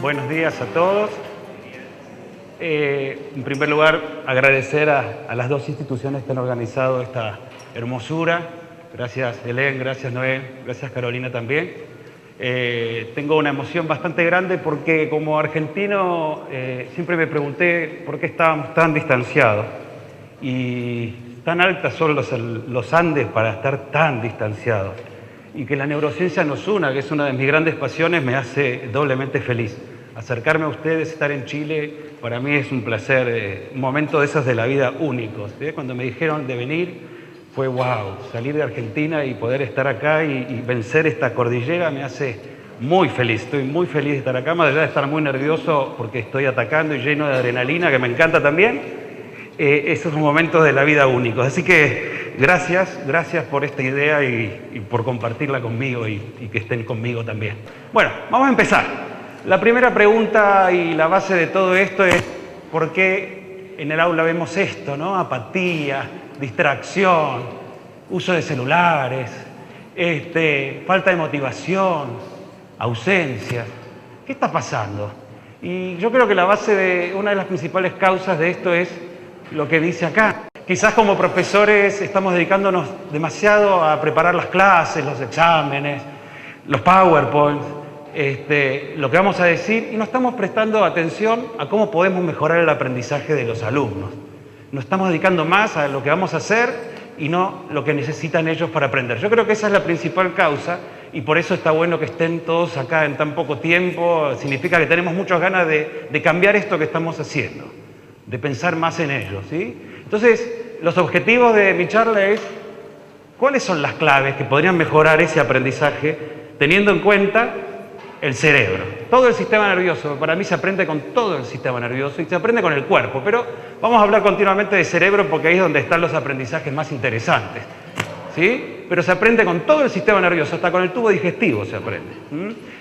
Buenos días a todos. En primer lugar, agradecer a las dos instituciones que han organizado esta hermosura. Gracias, Helen, gracias, Noé, gracias, Carolina, también. Tengo una emoción bastante grande porque como argentino siempre me pregunté por qué estábamos tan distanciados. Y tan altas son los Andes para estar tan distanciados. Y que la neurociencia nos una, que es una de mis grandes pasiones, me hace doblemente feliz. Acercarme a ustedes, estar en Chile, para mí es un placer, un momento de esos de la vida únicos. Cuando me dijeron de venir, fue wow, salir de Argentina y poder estar acá y vencer esta cordillera me hace muy feliz. Estoy muy feliz de estar acá, más allá de estar muy nervioso porque estoy atacando y lleno de adrenalina, que me encanta también. Esos son momentos de la vida únicos. Así que gracias por esta idea y por compartirla conmigo y que estén conmigo también. Bueno, vamos a empezar. La primera pregunta y la base de todo esto es ¿por qué en el aula vemos esto, ¿no? Apatía, distracción, uso de celulares, falta de motivación, ausencias. ¿Qué está pasando? Y yo creo que la base de una de las principales causas de esto es lo que dice acá. Quizás como profesores estamos dedicándonos demasiado a preparar las clases, los exámenes, los PowerPoints, lo que vamos a decir, y no estamos prestando atención a cómo podemos mejorar el aprendizaje de los alumnos. Nos estamos dedicando más a lo que vamos a hacer y no lo que necesitan ellos para aprender. Yo creo que esa es la principal causa y por eso está bueno que estén todos acá en tan poco tiempo. Significa que tenemos muchas ganas de cambiar esto que estamos haciendo, de pensar más en ellos, ¿sí? Entonces, los objetivos de mi charla es ¿cuáles son las claves que podrían mejorar ese aprendizaje teniendo en cuenta el cerebro? Todo el sistema nervioso, para mí se aprende con todo el sistema nervioso y se aprende con el cuerpo, pero vamos a hablar continuamente de cerebro porque ahí es donde están los aprendizajes más interesantes, ¿sí? Pero se aprende con todo el sistema nervioso, hasta con el tubo digestivo se aprende.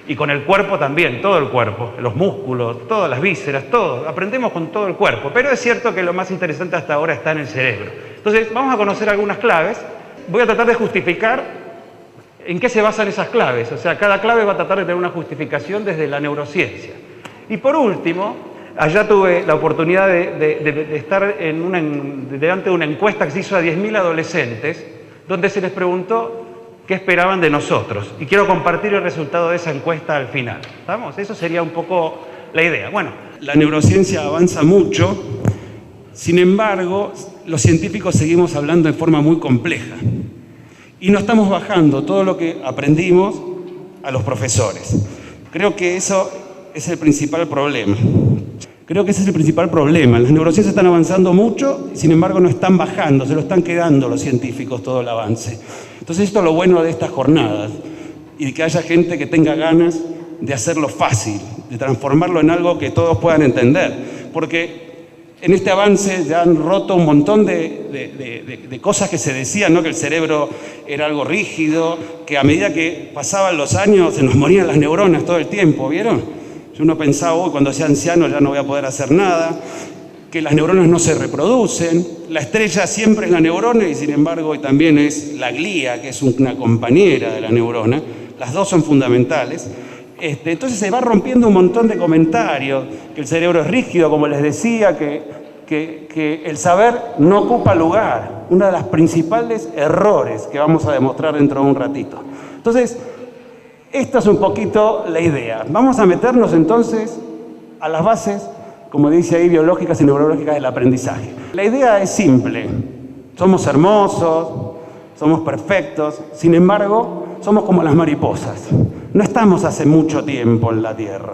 Y con el cuerpo también, todo el cuerpo, los músculos, todas las vísceras, todo. Aprendemos con todo el cuerpo, pero es cierto que lo más interesante hasta ahora está en el cerebro. Entonces, vamos a conocer algunas claves. Voy a tratar de justificar ¿en qué se basan esas claves? O sea, cada clave va a tratar de tener una justificación desde la neurociencia. Y por último, allá tuve la oportunidad de estar delante de una encuesta que se hizo a 10.000 adolescentes, donde se les preguntó qué esperaban de nosotros. Y quiero compartir el resultado de esa encuesta al final. ¿Estamos? Eso sería un poco la idea. Bueno, la neurociencia avanza mucho, sin embargo, los científicos seguimos hablando de forma muy compleja. Y no estamos bajando todo lo que aprendimos a los profesores. Creo que eso es el principal problema. Las neurociencias están avanzando mucho, sin embargo no están bajando, se lo están quedando los científicos todo el avance. Entonces esto es lo bueno de estas jornadas y de que haya gente que tenga ganas de hacerlo fácil, de transformarlo en algo que todos puedan entender. Porque en este avance ya han roto un montón de cosas que se decían, ¿no? Que el cerebro era algo rígido, que a medida que pasaban los años se nos morían las neuronas todo el tiempo, ¿vieron? Uno pensaba, hoy cuando sea anciano ya no voy a poder hacer nada, que las neuronas no se reproducen, la estrella siempre es la neurona y sin embargo hoy también es la glía, que es una compañera de la neurona, las dos son fundamentales. Entonces se va rompiendo un montón de comentarios, que el cerebro es rígido, como les decía, que el saber no ocupa lugar, uno de los principales errores que vamos a demostrar dentro de un ratito. Entonces, esta es un poquito la idea. Vamos a meternos entonces a las bases, como dice ahí, biológicas y neurológicas del aprendizaje. La idea es simple, somos hermosos, somos perfectos, sin embargo, somos como las mariposas. No estamos hace mucho tiempo en la Tierra.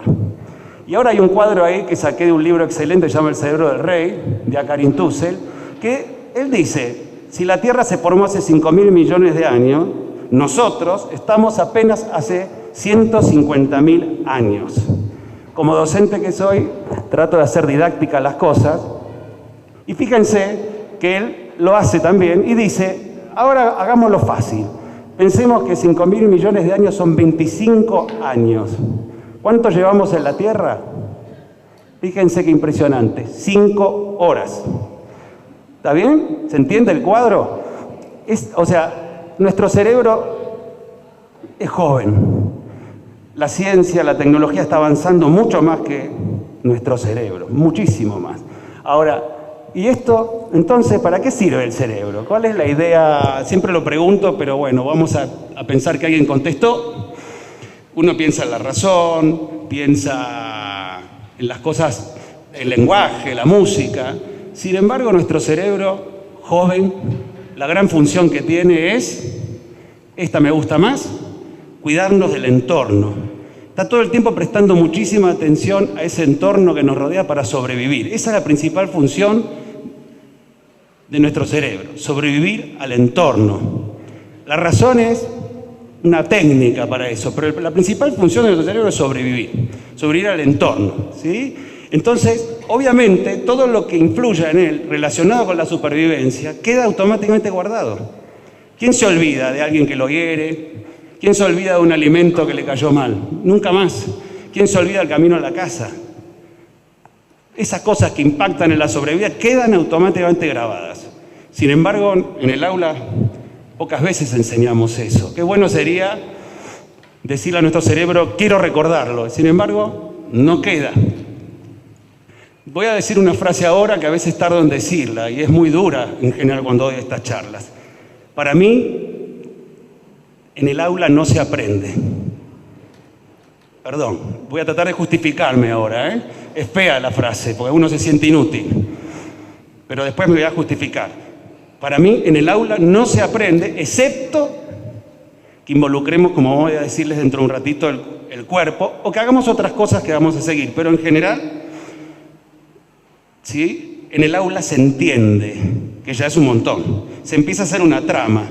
Y ahora hay un cuadro ahí que saqué de un libro excelente que se llama El cerebro del rey, de Karin Tussell, que él dice, si la Tierra se formó hace 5.000 millones de años, nosotros estamos apenas hace 150.000 años. Como docente que soy, trato de hacer didáctica las cosas, y fíjense que él lo hace también y dice, ahora hagámoslo fácil. Pensemos que 5.000 millones de años son 25 años. ¿Cuánto llevamos en la Tierra? Fíjense qué impresionante, 5 horas. ¿Está bien? ¿Se entiende el cuadro? O sea, nuestro cerebro es joven. la ciencia, la tecnología está avanzando mucho más que nuestro cerebro, muchísimo más. Ahora, ¿y esto, entonces, para qué sirve el cerebro? ¿Cuál es la idea? Siempre lo pregunto, pero bueno, vamos a pensar que alguien contestó. Uno piensa en la razón, piensa en las cosas, el lenguaje, la música. Sin embargo, nuestro cerebro joven, la gran función que tiene es, esta me gusta más, cuidarnos del entorno. Está todo el tiempo prestando muchísima atención a ese entorno que nos rodea para sobrevivir. Esa es la principal función de nuestro cerebro, sobrevivir al entorno. La razón es una técnica para eso, pero la principal función de nuestro cerebro es sobrevivir al entorno, ¿sí? Entonces, obviamente, todo lo que influya en él relacionado con la supervivencia queda automáticamente guardado. ¿Quién se olvida de alguien que lo hiere? ¿Quién se olvida de un alimento que le cayó mal? Nunca más. ¿Quién se olvida del camino a la casa? Esas cosas que impactan en la sobrevivencia quedan automáticamente grabadas. Sin embargo, en el aula pocas veces enseñamos eso. Qué bueno sería decirle a nuestro cerebro, quiero recordarlo. Sin embargo, no queda. Voy a decir una frase ahora que a veces tardo en decirla y es muy dura en general cuando doy estas charlas. Para mí, en el aula no se aprende. Perdón, voy a tratar de justificarme ahora, ¿eh? Es fea la frase, porque uno se siente inútil. Pero después me voy a justificar. Para mí, en el aula no se aprende, excepto que involucremos, como voy a decirles dentro de un ratito, el cuerpo, o que hagamos otras cosas que vamos a seguir. Pero en general, ¿sí? En el aula se entiende, que ya es un montón. Se empieza a hacer una trama,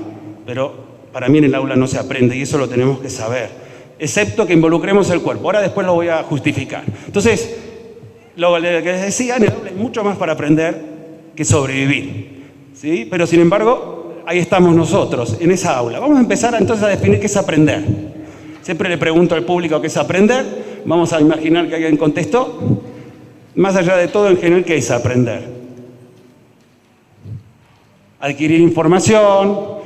pero para mí en el aula no se aprende y eso lo tenemos que saber, excepto que involucremos el cuerpo. Ahora después lo voy a justificar. Entonces, lo que les decía, en el aula hay mucho más para aprender que sobrevivir, ¿sí? Pero sin embargo, ahí estamos nosotros, en esa aula. Vamos a empezar entonces a definir qué es aprender. Siempre le pregunto al público qué es aprender. Vamos a imaginar que alguien contestó. Más allá de todo, en general, ¿qué es aprender? Adquirir información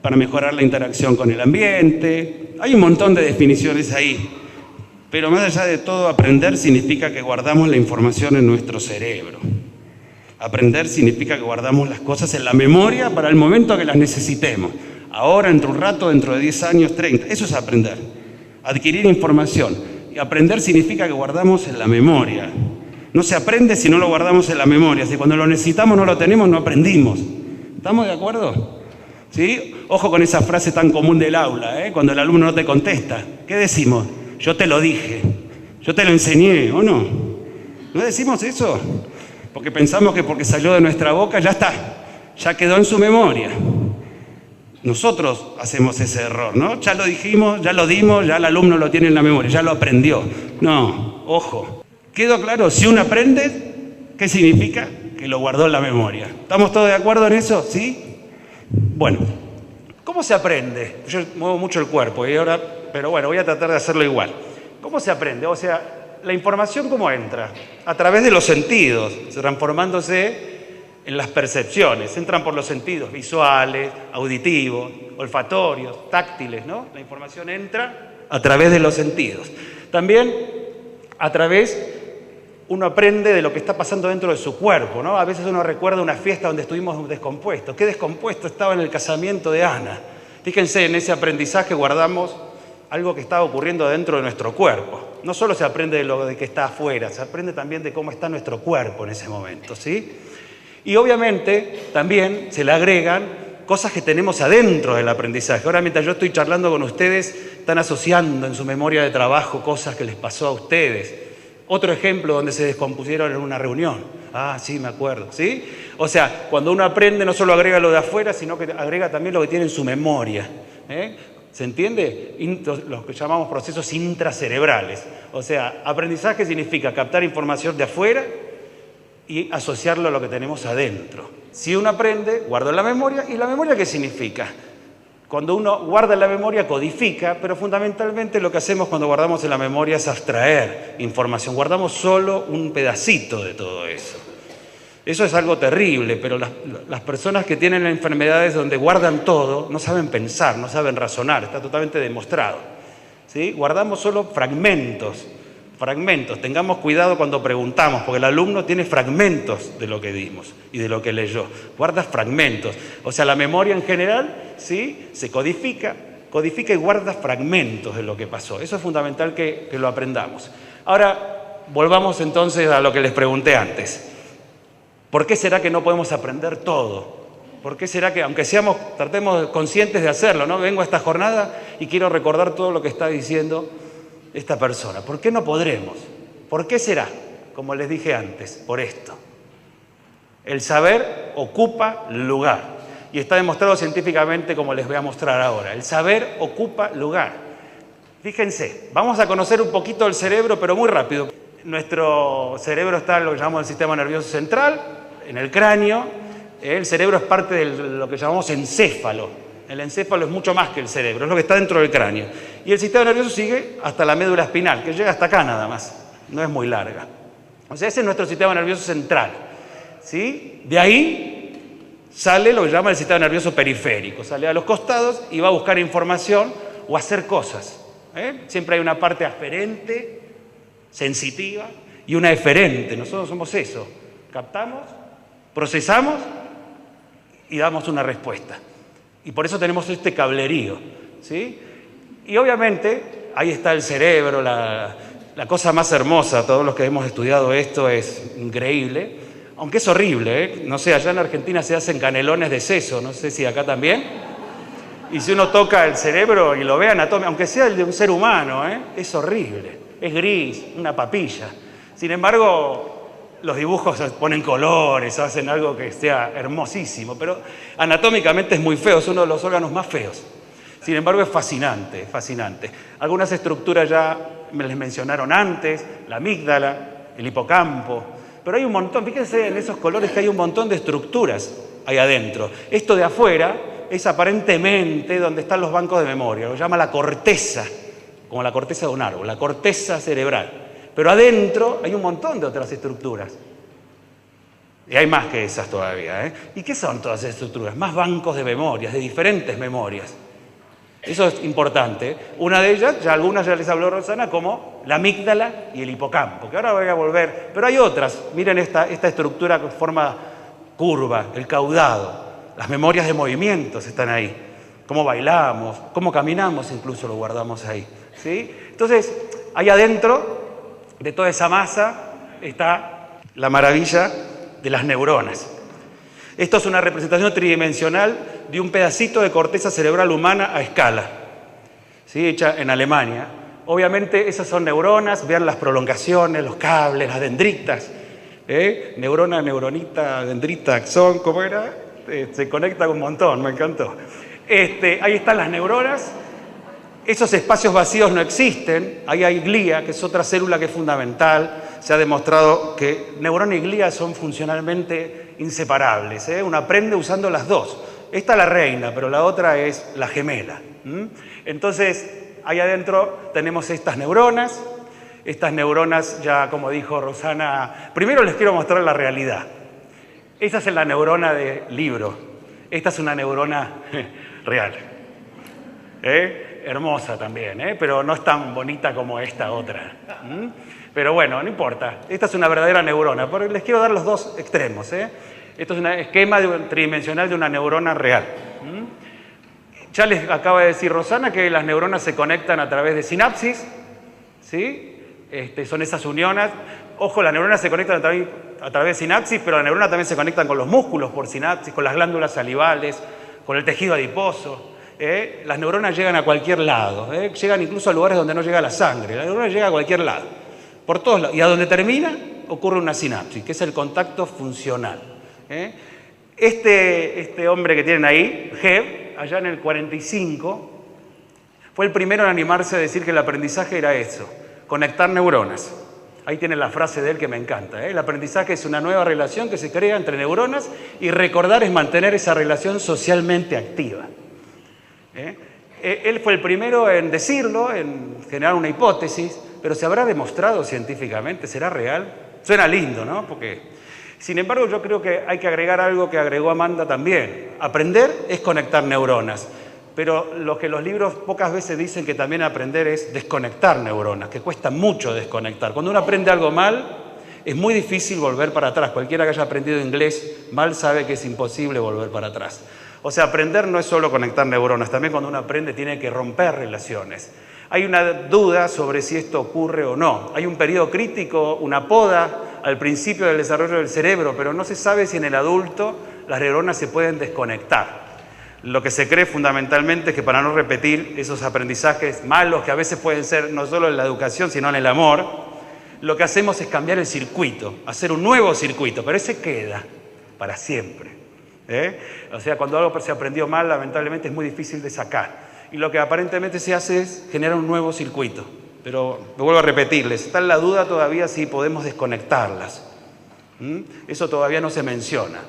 para mejorar la interacción con el ambiente. Hay un montón de definiciones ahí. Pero más allá de todo, aprender significa que guardamos la información en nuestro cerebro. Aprender significa que guardamos las cosas en la memoria para el momento que las necesitemos. Ahora, dentro de un rato, dentro de 10 años, 30. Eso es aprender. Adquirir información. Y aprender significa que guardamos en la memoria. No se aprende si no lo guardamos en la memoria. Si cuando lo necesitamos no lo tenemos, no aprendimos. ¿Estamos de acuerdo? ¿Sí? Ojo con esa frase tan común del aula, ¿eh? Cuando el alumno no te contesta. ¿Qué decimos? Yo te lo dije. Yo te lo enseñé, ¿o no? ¿No decimos eso? Porque pensamos que porque salió de nuestra boca ya está. Ya quedó en su memoria. Nosotros hacemos ese error, ¿no? Ya lo dijimos, ya lo dimos, ya el alumno lo tiene en la memoria, ya lo aprendió. No, ojo. ¿Quedó claro? Si uno aprende, ¿qué significa? Que lo guardó en la memoria. ¿Estamos todos de acuerdo en eso? ¿Sí? Bueno, ¿cómo se aprende? Yo muevo mucho el cuerpo y ahora, pero bueno, voy a tratar de hacerlo igual. ¿Cómo se aprende? O sea, la información ¿cómo entra? A través de los sentidos, transformándose en las percepciones. Entran por los sentidos visuales, auditivos, olfatorios, táctiles, ¿no? La información entra a través de los sentidos. También a través, uno aprende de lo que está pasando dentro de su cuerpo, ¿no? A veces uno recuerda una fiesta donde estuvimos descompuestos. ¿Qué descompuesto estaba en el casamiento de Ana? Fíjense, en ese aprendizaje guardamos algo que estaba ocurriendo dentro de nuestro cuerpo. No solo se aprende de lo de que está afuera, se aprende también de cómo está nuestro cuerpo en ese momento, ¿sí? Y obviamente también se le agregan cosas que tenemos adentro del aprendizaje. Ahora, mientras yo estoy charlando con ustedes, están asociando en su memoria de trabajo cosas que les pasó a ustedes. Otro ejemplo donde se descompusieron en una reunión. Ah, sí, me acuerdo, ¿sí? O sea, cuando uno aprende no solo agrega lo de afuera, sino que agrega también lo que tiene en su memoria, ¿eh? ¿Se entiende? Los que llamamos procesos intracerebrales. O sea, aprendizaje significa captar información de afuera y asociarlo a lo que tenemos adentro. Si uno aprende, guarda en la memoria. ¿Y la memoria qué significa? Cuando uno guarda en la memoria, codifica, pero fundamentalmente lo que hacemos cuando guardamos en la memoria es abstraer información. Guardamos solo un pedacito de todo eso. Eso es algo terrible, pero las personas que tienen enfermedades donde guardan todo no saben pensar, no saben razonar, está totalmente demostrado. ¿sí? Guardamos solo fragmentos. Tengamos cuidado cuando preguntamos, porque el alumno tiene fragmentos de lo que dimos y de lo que leyó. Guarda fragmentos. O sea, la memoria en general, ¿sí? Se codifica y guarda fragmentos de lo que pasó. Eso es fundamental que lo aprendamos. Ahora, volvamos entonces a lo que les pregunté antes. ¿Por qué será que no podemos aprender todo? ¿Por qué será que, aunque tratemos conscientes de hacerlo, ¿no? Vengo a esta jornada y quiero recordar todo lo que está diciendo esta persona? ¿Por qué no podremos? ¿Por qué será? Como les dije antes, por esto. El saber ocupa lugar. Y está demostrado científicamente, como les voy a mostrar ahora. El saber ocupa lugar. Fíjense, vamos a conocer un poquito el cerebro, pero muy rápido. Nuestro cerebro está en lo que llamamos el sistema nervioso central, en el cráneo. El cerebro es parte de lo que llamamos encéfalo. El encéfalo es mucho más que el cerebro, es lo que está dentro del cráneo. Y el sistema nervioso sigue hasta la médula espinal, que llega hasta acá nada más, no es muy larga. O sea, ese es nuestro sistema nervioso central, ¿sí? De ahí sale lo que llama el sistema nervioso periférico, sale a los costados y va a buscar información o hacer cosas. Siempre hay una parte aferente, sensitiva, y una eferente. Nosotros somos eso, captamos, procesamos y damos una respuesta. Y por eso tenemos este cablerío, ¿sí? Y obviamente ahí está el cerebro, la cosa más hermosa. Todos los que hemos estudiado esto es increíble, aunque es horrible, ¿eh? No sé, allá en Argentina se hacen canelones de seso, no sé si acá también. Y si uno toca el cerebro y lo ve anatómico, aunque sea el de un ser humano, es horrible, es gris, una papilla. Sin embargo, los dibujos ponen colores, hacen algo que sea hermosísimo, pero anatómicamente es muy feo, es uno de los órganos más feos. Sin embargo, es fascinante, es fascinante. Algunas estructuras ya me les mencionaron antes, la amígdala, el hipocampo, pero hay un montón, fíjense en esos colores que hay un montón de estructuras ahí adentro. Esto de afuera es aparentemente donde están los bancos de memoria, lo llama la corteza, como la corteza de un árbol, la corteza cerebral. Pero adentro hay un montón de otras estructuras. Y hay más que esas todavía, ¿Y qué son todas esas estructuras? Más bancos de memorias, de diferentes memorias. Eso es importante. Una de ellas, algunas ya les habló Rosana, como la amígdala y el hipocampo, que ahora voy a volver. Pero hay otras. Miren esta estructura con forma curva, el caudado. Las memorias de movimientos están ahí. Cómo bailamos, cómo caminamos, incluso lo guardamos ahí, ¿sí? Entonces, ahí adentro de toda esa masa está la maravilla de las neuronas. Esto es una representación tridimensional de un pedacito de corteza cerebral humana a escala, ¿sí? Hecha en Alemania. Obviamente esas son neuronas, vean las prolongaciones, los cables, las dendritas. Neurona, neuronita, dendrita, axón, ¿cómo era? Se conecta un montón, me encantó. Ahí están las neuronas. Esos espacios vacíos no existen. Ahí hay glía, que es otra célula que es fundamental. Se ha demostrado que neurona y glía son funcionalmente inseparables. Uno aprende usando las dos. Esta es la reina, pero la otra es la gemela. Entonces, ahí adentro tenemos estas neuronas. Estas neuronas, ya como dijo Rosana, primero les quiero mostrar la realidad. Esa es la neurona de libro. Esta es una neurona real. Hermosa también, pero no es tan bonita como esta otra. Pero bueno, no importa. Esta es una verdadera neurona. Pero les quiero dar los dos extremos. Esto es un esquema tridimensional de una neurona real. Ya les acaba de decir Rosana que las neuronas se conectan a través de sinapsis, ¿sí? Son esas uniones. Ojo, las neuronas se conectan a través de sinapsis, pero las neuronas también se conectan con los músculos por sinapsis, con las glándulas salivales, con el tejido adiposo. Las neuronas llegan a cualquier lado, llegan incluso a lugares donde no llega la sangre. La neurona llega a cualquier lado, por todos lados. Y a donde termina ocurre una sinapsis, que es el contacto funcional. Este hombre que tienen ahí, Hebb, allá en el 45, fue el primero en animarse a decir que el aprendizaje era eso, conectar neuronas. Ahí tienen la frase de él que me encanta. El aprendizaje es una nueva relación que se crea entre neuronas y recordar es mantener esa relación socialmente activa. Él fue el primero en decirlo, en generar una hipótesis, pero ¿se habrá demostrado científicamente? ¿Será real? Suena lindo, ¿no? Sin embargo, yo creo que hay que agregar algo que agregó Amanda también. Aprender es conectar neuronas, pero lo que los libros pocas veces dicen que también aprender es desconectar neuronas, que cuesta mucho desconectar. Cuando uno aprende algo mal, es muy difícil volver para atrás. Cualquiera que haya aprendido inglés mal sabe que es imposible volver para atrás. O sea, aprender no es solo conectar neuronas, también cuando uno aprende tiene que romper relaciones. Hay una duda sobre si esto ocurre o no. Hay un periodo crítico, una poda al principio del desarrollo del cerebro, pero no se sabe si en el adulto las neuronas se pueden desconectar. Lo que se cree fundamentalmente es que para no repetir esos aprendizajes malos que a veces pueden ser no solo en la educación sino en el amor, lo que hacemos es cambiar el circuito, hacer un nuevo circuito, pero ese queda para siempre. O sea, cuando algo se aprendió mal, lamentablemente es muy difícil de sacar. Y lo que aparentemente se hace es generar un nuevo circuito. Pero lo vuelvo a repetirles, está en la duda todavía si podemos desconectarlas. Eso todavía no se menciona.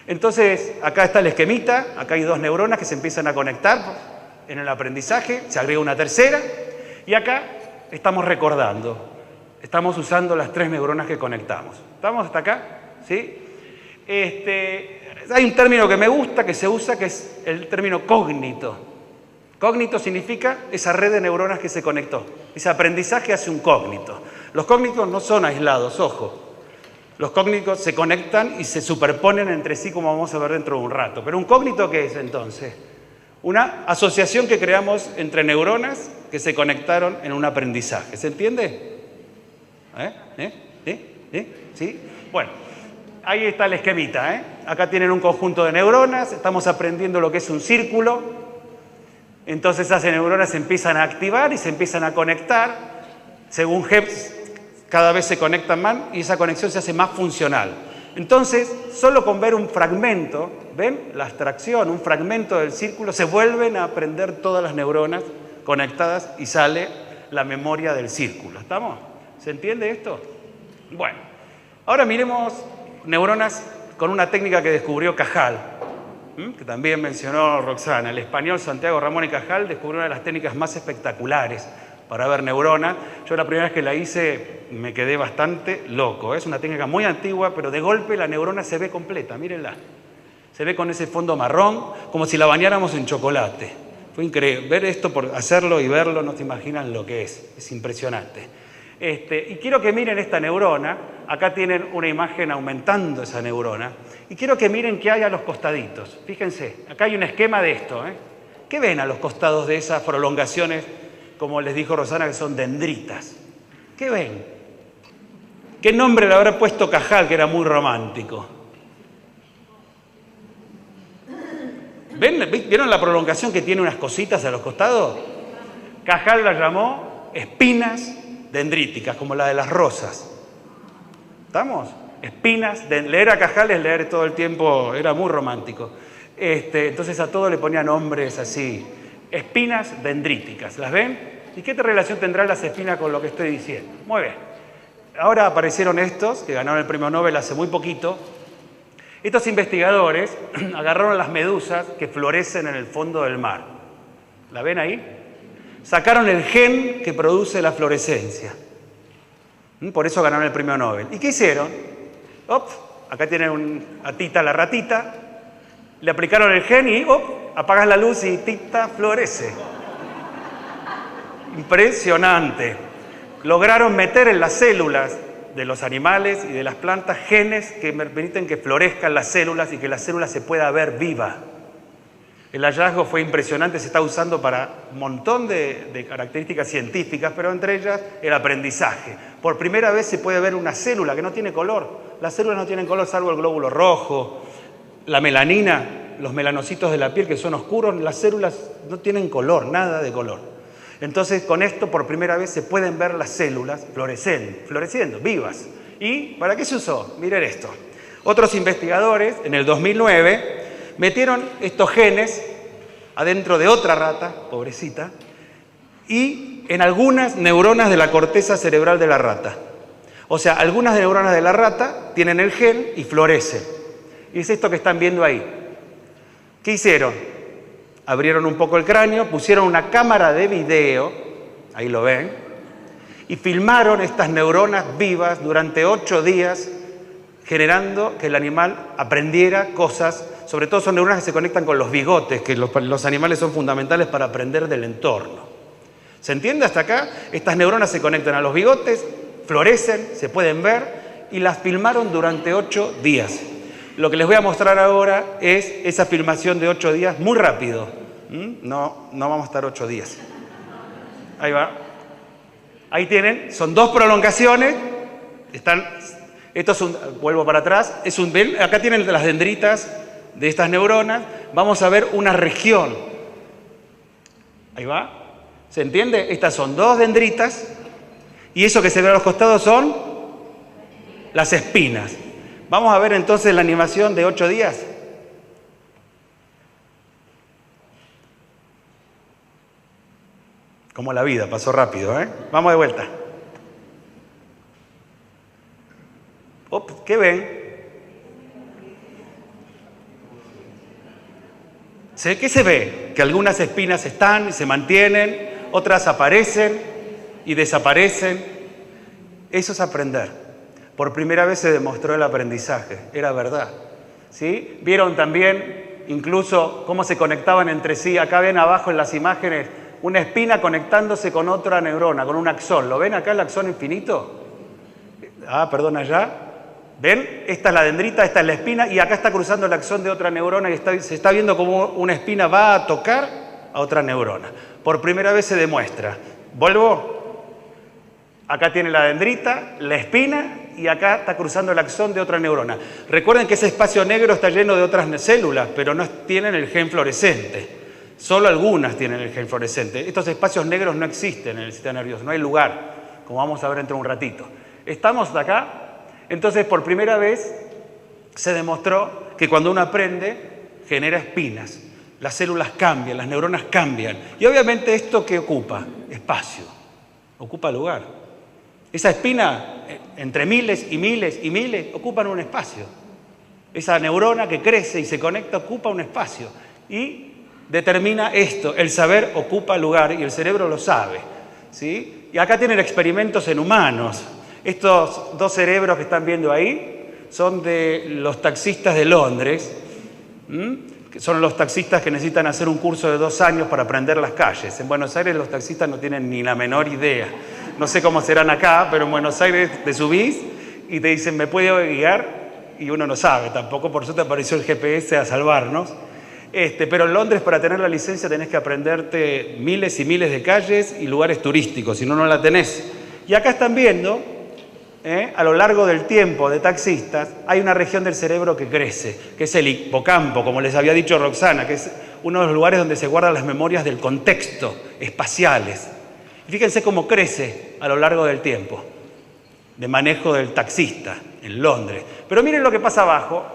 Entonces, acá está el esquemita, acá hay dos neuronas que se empiezan a conectar en el aprendizaje, se agrega una tercera, y acá estamos recordando, estamos usando las 3 neuronas que conectamos. ¿Estamos hasta acá? ¿Sí? Hay un término que me gusta, que se usa, que es el término cógnito. Cógnito significa esa red de neuronas que se conectó. Ese aprendizaje hace un cógnito. Los cógnitos no son aislados, ojo. Los cógnitos se conectan y se superponen entre sí, como vamos a ver dentro de un rato. Pero un cógnito, ¿qué es entonces? Una asociación que creamos entre neuronas que se conectaron en un aprendizaje. ¿Se entiende? ¿Sí? Bueno, ahí está el esquemita. Acá tienen un conjunto de neuronas, estamos aprendiendo lo que es un círculo. Entonces esas neuronas se empiezan a activar y se empiezan a conectar. Según Hebb, cada vez se conectan más y esa conexión se hace más funcional. Entonces, solo con ver un fragmento, ¿ven? La abstracción, un fragmento del círculo, se vuelven a aprender todas las neuronas conectadas y sale la memoria del círculo. ¿Estamos? ¿Se entiende esto? Bueno, ahora miremos neuronas con una técnica que descubrió Cajal, que también mencionó Roxana. El español Santiago Ramón y Cajal descubrió una de las técnicas más espectaculares para ver neuronas. Yo la primera vez que la hice me quedé bastante loco. Es una técnica muy antigua, pero de golpe la neurona se ve completa, mírenla. Se ve con ese fondo marrón, como si la bañáramos en chocolate. Fue increíble. Ver esto, por hacerlo y verlo, no se imaginan lo que es impresionante. Y quiero que miren esta neurona. Acá tienen una imagen aumentando esa neurona. Y quiero que miren qué hay a los costaditos. Fíjense, acá hay un esquema de esto. ¿Qué ven a los costados de esas prolongaciones, como les dijo Rosana, que son dendritas? ¿Qué ven? ¿Qué nombre le habrá puesto Cajal, que era muy romántico? ¿Vieron la prolongación que tiene unas cositas a los costados? Cajal la llamó espinas dendríticas, como la de las rosas. ¿Estamos? Espinas, leer a Cajal es leer todo el tiempo, era muy romántico. Entonces a todo le ponía nombres así. Espinas dendríticas, ¿las ven? ¿Y qué relación tendrán las espinas con lo que estoy diciendo? Muy bien. Ahora aparecieron estos, que ganaron el premio Nobel hace muy poquito. Estos investigadores agarraron las medusas que florecen en el fondo del mar. ¿La ven ahí? Sacaron el gen que produce la fluorescencia. Por eso ganaron el premio Nobel. ¿Y qué hicieron? Acá tienen a Tita la ratita. Le aplicaron el gen y apagas la luz y Tita florece. Impresionante. Lograron meter en las células de los animales y de las plantas genes que permiten que florezcan las células y que la célula se pueda ver viva. El hallazgo fue impresionante, se está usando para un montón de características científicas, pero entre ellas el aprendizaje. Por primera vez se puede ver una célula que no tiene color. Las células no tienen color salvo el glóbulo rojo, la melanina, los melanocitos de la piel que son oscuros. Las células no tienen color, nada de color. Entonces, con esto por primera vez se pueden ver las células floreciendo, vivas. ¿Y para qué se usó? Miren esto. Otros investigadores, en el 2009, metieron estos genes adentro de otra rata, pobrecita, y en algunas neuronas de la corteza cerebral de la rata. O sea, algunas neuronas de la rata tienen el gen y florecen. Y es esto que están viendo ahí. ¿Qué hicieron? Abrieron un poco el cráneo, pusieron una cámara de video, ahí lo ven, y filmaron estas neuronas vivas durante 8 días, generando que el animal aprendiera cosas sobre todo son neuronas que se conectan con los bigotes, que los animales son fundamentales para aprender del entorno. ¿Se entiende hasta acá? Estas neuronas se conectan a los bigotes, florecen, se pueden ver y las filmaron durante 8 días. Lo que les voy a mostrar ahora es esa filmación de 8 días muy rápido. No vamos a estar 8 días. Ahí va. Ahí tienen, son 2 prolongaciones. Esto es vuelvo para atrás, ven, acá tienen las dendritas de estas neuronas. Vamos a ver una región. Ahí va. ¿Se entiende? Estas son 2 dendritas y eso que se ve a los costados son las espinas. Vamos a ver entonces la animación de 8 días. Como la vida, pasó rápido, ¿eh? Vamos de vuelta. ¿Qué ven? ¿Qué se ve? Que algunas espinas están y se mantienen, otras aparecen y desaparecen. Eso es aprender. Por primera vez se demostró el aprendizaje, era verdad. ¿Sí? Vieron también incluso cómo se conectaban entre sí. Acá ven abajo en las imágenes una espina conectándose con otra neurona, con un axón. ¿Lo ven acá el axón infinito? Perdón, allá. ¿Ven? Esta es la dendrita, esta es la espina y acá está cruzando el axón de otra neurona y se está viendo cómo una espina va a tocar a otra neurona. Por primera vez se demuestra. ¿Vuelvo? Acá tiene la dendrita, la espina y acá está cruzando el axón de otra neurona. Recuerden que ese espacio negro está lleno de otras células, pero no tienen el gen fluorescente. Solo algunas tienen el gen fluorescente. Estos espacios negros no existen en el sistema nervioso, no hay lugar, como vamos a ver dentro de un ratito. ¿Estamos de acá? Entonces, por primera vez se demostró que cuando uno aprende, genera espinas. Las células cambian, las neuronas cambian. Y obviamente esto ¿qué ocupa? Espacio. Ocupa lugar. Esa espina, entre miles y miles y miles, ocupan un espacio. Esa neurona que crece y se conecta ocupa un espacio. Y determina esto, el saber ocupa lugar y el cerebro lo sabe. ¿Sí? Y acá tienen experimentos en humanos. Estos 2 cerebros que están viendo ahí son de los taxistas de Londres, que son los taxistas que necesitan hacer un curso de 2 años para aprender las calles. En Buenos Aires los taxistas no tienen ni la menor idea. No sé cómo serán acá, pero en Buenos Aires te subís y te dicen, ¿me puede guiar? Y uno no sabe tampoco, por suerte apareció el GPS a salvarnos. Pero en Londres, para tener la licencia, tenés que aprenderte miles y miles de calles y lugares turísticos, si no, no la tenés. Y acá están viendo, a lo largo del tiempo de taxistas, hay una región del cerebro que crece, que es el hipocampo, como les había dicho Roxana, que es uno de los lugares donde se guardan las memorias del contexto, espaciales. Y fíjense cómo crece a lo largo del tiempo, de manejo del taxista en Londres. Pero miren lo que pasa abajo.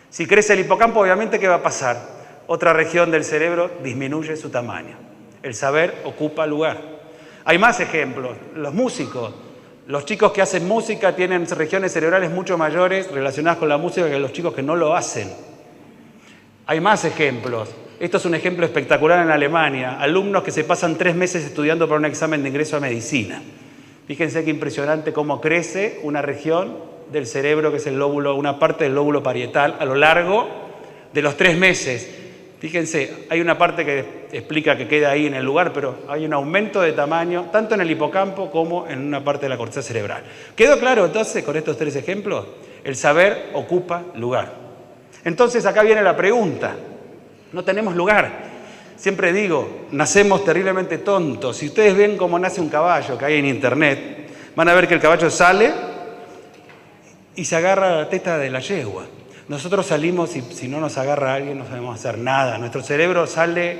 Si crece el hipocampo, obviamente, ¿qué va a pasar? Otra región del cerebro disminuye su tamaño. El saber ocupa lugar. Hay más ejemplos. Los músicos, los chicos que hacen música tienen regiones cerebrales mucho mayores relacionadas con la música que los chicos que no lo hacen. Hay más ejemplos. Esto es un ejemplo espectacular en Alemania. Alumnos que se pasan 3 meses estudiando para un examen de ingreso a medicina. Fíjense qué impresionante cómo crece una región del cerebro, que es el lóbulo, una parte del lóbulo parietal, a lo largo de los 3 meses. Fíjense, hay una parte que explica que queda ahí en el lugar, pero hay un aumento de tamaño, tanto en el hipocampo como en una parte de la corteza cerebral. ¿Quedó claro entonces con estos 3 ejemplos? El saber ocupa lugar. Entonces acá viene la pregunta. No tenemos lugar. Siempre digo, nacemos terriblemente tontos. Si ustedes ven cómo nace un caballo, que hay en internet, van a ver que el caballo sale y se agarra la teta de la yegua. Nosotros salimos y si no nos agarra alguien no sabemos hacer nada. Nuestro cerebro sale...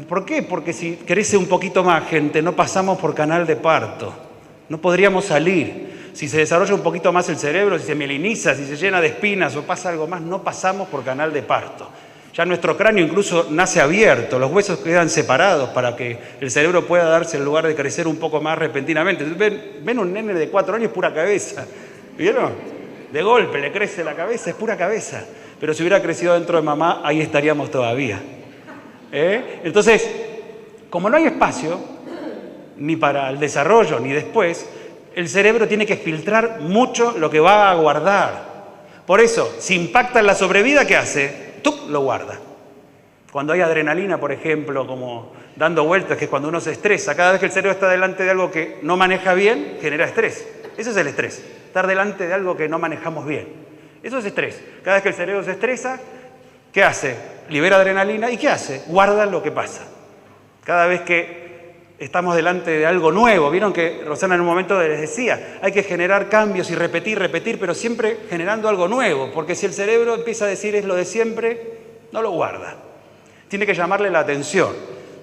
¿Por qué? Porque si crece un poquito más, gente, no pasamos por canal de parto. No podríamos salir. Si se desarrolla un poquito más el cerebro, si se mieliniza, si se llena de espinas o pasa algo más, no pasamos por canal de parto. Ya nuestro cráneo incluso nace abierto, los huesos quedan separados para que el cerebro pueda darse el lugar de crecer un poco más repentinamente. Ven un nene de 4 años, pura cabeza. ¿Vieron? De golpe le crece la cabeza, es pura cabeza. Pero si hubiera crecido dentro de mamá, ahí estaríamos todavía. Entonces, como no hay espacio, ni para el desarrollo, ni después, el cerebro tiene que filtrar mucho lo que va a guardar. Por eso, si impacta en la sobrevida, ¿qué hace? ¡Tuc! Lo guarda. Cuando hay adrenalina, por ejemplo, como dando vueltas, que es cuando uno se estresa, cada vez que el cerebro está delante de algo que no maneja bien, genera estrés. Eso es el estrés, estar delante de algo que no manejamos bien. Eso es estrés. Cada vez que el cerebro se estresa, ¿qué hace? Libera adrenalina. ¿Y qué hace? Guarda lo que pasa. Cada vez que estamos delante de algo nuevo, vieron que Rosana en un momento les decía, hay que generar cambios y repetir, pero siempre generando algo nuevo, porque si el cerebro empieza a decir es lo de siempre, no lo guarda. Tiene que llamarle la atención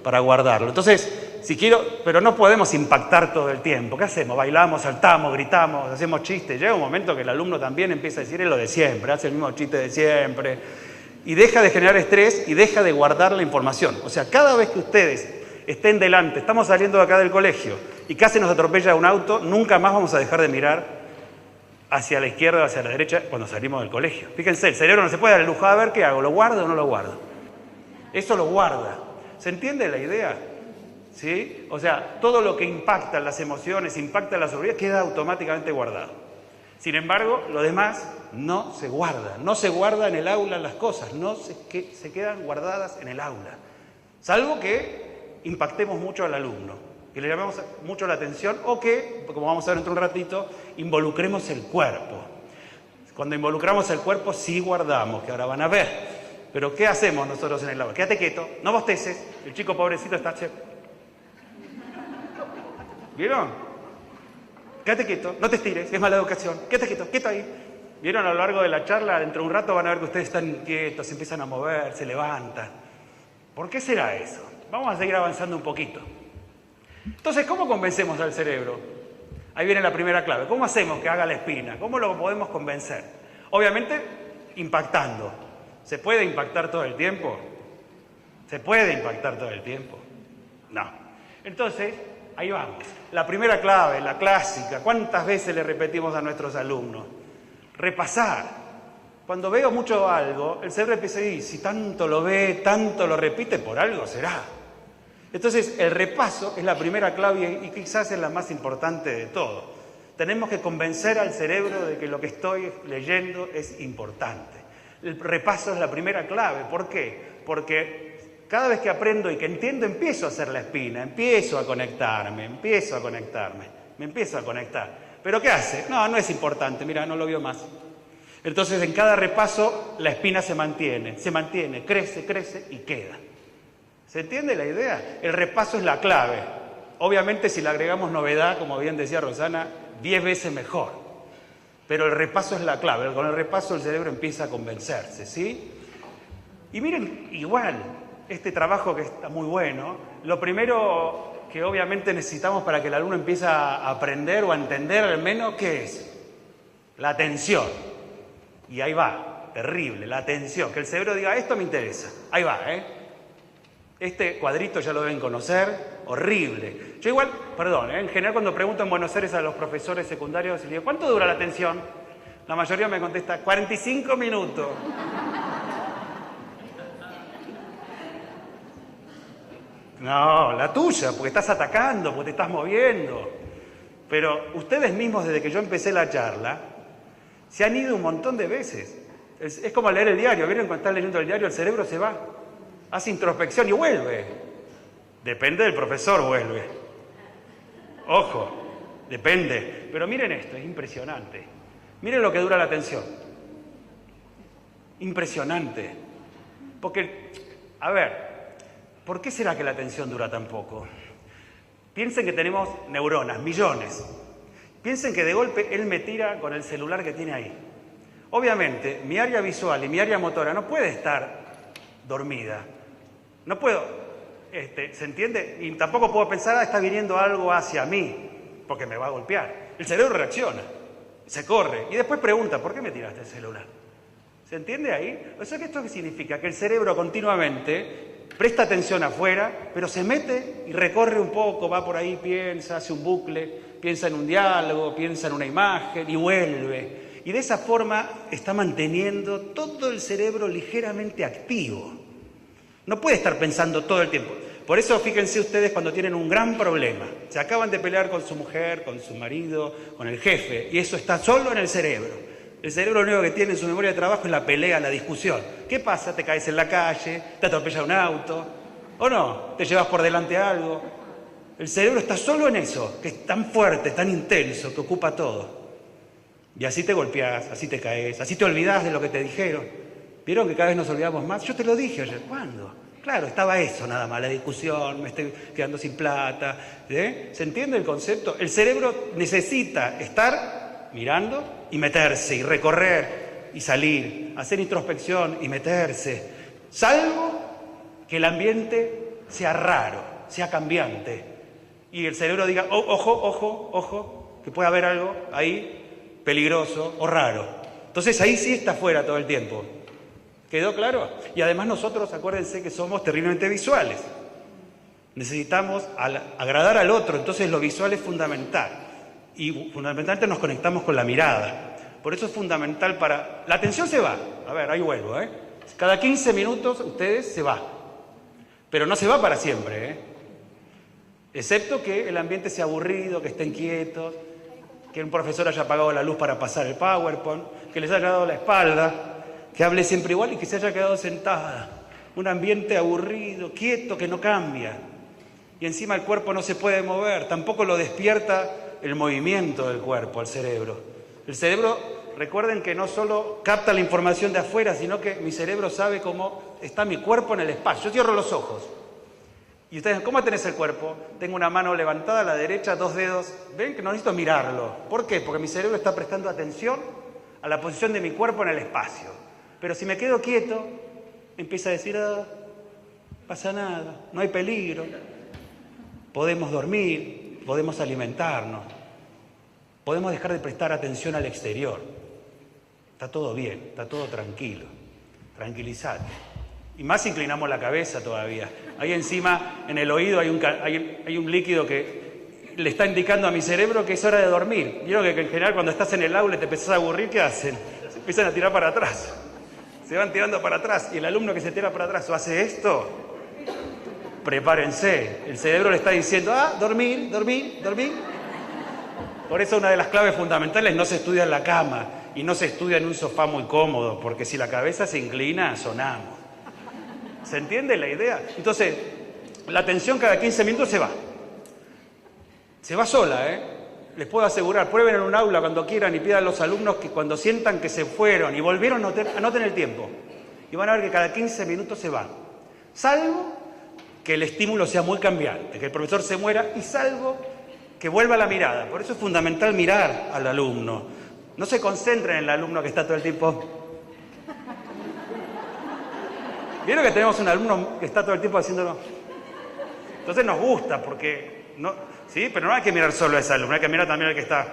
para guardarlo. Entonces, si quiero, pero no podemos impactar todo el tiempo. ¿Qué hacemos? Bailamos, saltamos, gritamos, hacemos chistes. Llega un momento que el alumno también empieza a decir es lo de siempre, hace el mismo chiste de siempre. Y deja de generar estrés y deja de guardar la información. O sea, cada vez que ustedes estén delante, estamos saliendo de acá del colegio y casi nos atropella un auto, nunca más vamos a dejar de mirar hacia la izquierda o hacia la derecha cuando salimos del colegio. Fíjense, el cerebro no se puede dar el lujo de ver qué hago, ¿lo guardo o no lo guardo? Eso lo guarda. ¿Se entiende la idea? ¿Sí? O sea, todo lo que impacta en las emociones, impacta en la sobriedad, queda automáticamente guardado. Sin embargo, lo demás no se guarda. No se guarda en el aula las cosas, se quedan guardadas en el aula. Salvo que impactemos mucho al alumno, que le llamemos mucho la atención o que, como vamos a ver dentro de un ratito, involucremos el cuerpo. Cuando involucramos el cuerpo sí guardamos, que ahora van a ver. Pero ¿qué hacemos nosotros en el aula? Quédate quieto, no bosteces, el chico pobrecito está... ¿Vieron? Quédate quieto, no te estires, es mala educación, quédate quieto, quieto ahí. ¿Vieron? A lo largo de la charla, dentro de un rato van a ver que ustedes están quietos, se empiezan a mover, se levantan. ¿Por qué será eso? Vamos a seguir avanzando un poquito. Entonces, ¿cómo convencemos al cerebro? Ahí viene la primera clave. ¿Cómo hacemos que haga la espina? ¿Cómo lo podemos convencer? Obviamente, impactando. ¿Se puede impactar todo el tiempo? ¿Se puede impactar todo el tiempo? No. Entonces, ahí vamos. La primera clave, la clásica. ¿Cuántas veces le repetimos a nuestros alumnos? Repasar. Cuando veo mucho algo, el cerebro empieza a decir, si tanto lo ve, tanto lo repite, por algo será. Entonces, el repaso es la primera clave y quizás es la más importante de todo. Tenemos que convencer al cerebro de que lo que estoy leyendo es importante. El repaso es la primera clave. ¿Por qué? Porque cada vez que aprendo y que entiendo, empiezo a hacer la espina, empiezo a conectarme, me empiezo a conectar. ¿Pero qué hace? No es importante, mira, no lo vio más. Entonces, en cada repaso, la espina se mantiene, crece y queda. ¿Se entiende la idea? El repaso es la clave. Obviamente, si le agregamos novedad, como bien decía Rosana, 10 veces mejor. Pero el repaso es la clave. Con el repaso el cerebro empieza a convencerse, ¿sí? Y miren, igual, este trabajo que está muy bueno, lo primero que obviamente necesitamos para que el alumno empiece a aprender o a entender al menos, ¿qué es? La atención. Y ahí va, terrible, la atención. Que el cerebro diga, esto me interesa. Ahí va, Este cuadrito ya lo deben conocer, horrible. Yo igual, perdón, en general cuando pregunto en Buenos Aires a los profesores secundarios, les digo, ¿cuánto dura la atención? La mayoría me contesta, 45 minutos. No, la tuya, porque estás atacando, porque te estás moviendo. Pero ustedes mismos, desde que yo empecé la charla, se han ido un montón de veces. Es como leer el diario. ¿Vieron cuando están leyendo el diario? El cerebro se va, hace introspección y vuelve. Depende del profesor, vuelve. Ojo, depende. Pero miren esto, es impresionante. Miren lo que dura la atención. Impresionante. Porque, a ver, ¿por qué será que la atención dura tan poco? Piensen que tenemos neuronas, millones. Piensen que de golpe él me tira con el celular que tiene ahí. Obviamente, mi área visual y mi área motora no puede estar dormida. No puedo, ¿se entiende? Y tampoco puedo pensar, está viniendo algo hacia mí, porque me va a golpear. El cerebro reacciona, se corre y después pregunta, ¿por qué me tiraste el celular? ¿Se entiende ahí? O sea, que ¿esto qué significa? Que el cerebro continuamente presta atención afuera, pero se mete y recorre un poco, va por ahí, piensa, hace un bucle, piensa en un diálogo, piensa en una imagen y vuelve. Y de esa forma está manteniendo todo el cerebro ligeramente activo. No puede estar pensando todo el tiempo. Por eso fíjense ustedes cuando tienen un gran problema. Se acaban de pelear con su mujer, con su marido, con el jefe, y eso está solo en el cerebro. El cerebro lo único que tiene en su memoria de trabajo es la pelea, la discusión. ¿Qué pasa? Te caes en la calle, te atropella un auto, ¿o no? Te llevas por delante algo. El cerebro está solo en eso, que es tan fuerte, tan intenso, que ocupa todo. Y así te golpeás, así te caes, así te olvidás de lo que te dijeron. ¿Vieron que cada vez nos olvidamos más? Yo te lo dije ayer. ¿Cuándo? Claro, estaba eso nada más, la discusión, me estoy quedando sin plata. ¿Se entiende el concepto? El cerebro necesita estar mirando y meterse, y recorrer, y salir, hacer introspección y meterse. Salvo que el ambiente sea raro, sea cambiante. Y el cerebro diga, oh, ojo, ojo, ojo, que puede haber algo ahí peligroso o raro. Entonces ahí sí está fuera todo el tiempo. ¿Quedó claro? Y además nosotros, acuérdense que somos terriblemente visuales. Necesitamos agradar al otro, entonces lo visual es fundamental. Y fundamentalmente nos conectamos con la mirada. Por eso es fundamental para... La atención se va. A ver, ahí vuelvo, ¿eh? Cada 15 minutos ustedes se va. Pero no se va para siempre, ¿eh? Excepto que el ambiente sea aburrido, que estén quietos, que un profesor haya apagado la luz para pasar el PowerPoint, que les haya dado la espalda, que hable siempre igual y que se haya quedado sentada. Un ambiente aburrido, quieto, que no cambia. Y encima el cuerpo no se puede mover, tampoco lo despierta el movimiento del cuerpo, el cerebro. El cerebro, recuerden que no solo capta la información de afuera, sino que mi cerebro sabe cómo está mi cuerpo en el espacio. Yo cierro los ojos. Y ustedes, ¿cómo tenés el cuerpo? Tengo una mano levantada a la derecha, 2 dedos. ¿Ven que no necesito mirarlo? ¿Por qué? Porque mi cerebro está prestando atención a la posición de mi cuerpo en el espacio. Pero si me quedo quieto, empieza a decir, pasa nada, no hay peligro, podemos dormir, podemos alimentarnos, podemos dejar de prestar atención al exterior. Está todo bien, está todo tranquilo, tranquilizate. Y más si inclinamos la cabeza todavía. Ahí encima, en el oído, hay un líquido que le está indicando a mi cerebro que es hora de dormir. Vieron que en general cuando estás en el aula y te empezás a aburrir, ¿qué hacen? Se empiezan a tirar para atrás. Se van tirando para atrás. Y el alumno que se tira para atrás o hace esto, prepárense. El cerebro le está diciendo, dormir, dormir, dormir. Por eso una de las claves fundamentales no se estudia en la cama y no se estudia en un sofá muy cómodo, porque si la cabeza se inclina, sonamos. ¿Se entiende la idea? Entonces, la atención cada 15 minutos se va. Se va sola, ¿eh? Les puedo asegurar, prueben en un aula cuando quieran y pidan a los alumnos que cuando sientan que se fueron y volvieron, anoten el tiempo. Y van a ver que cada 15 minutos se va. Salvo que el estímulo sea muy cambiante, que el profesor se muera y salvo que vuelva la mirada. Por eso es fundamental mirar al alumno. No se concentren en el alumno que está todo el tiempo... ¿Vieron que tenemos un alumno que está todo el tiempo haciéndolo? Entonces nos gusta porque... ¿sí? Pero no hay que mirar solo a ese alumno, hay que mirar también al que está.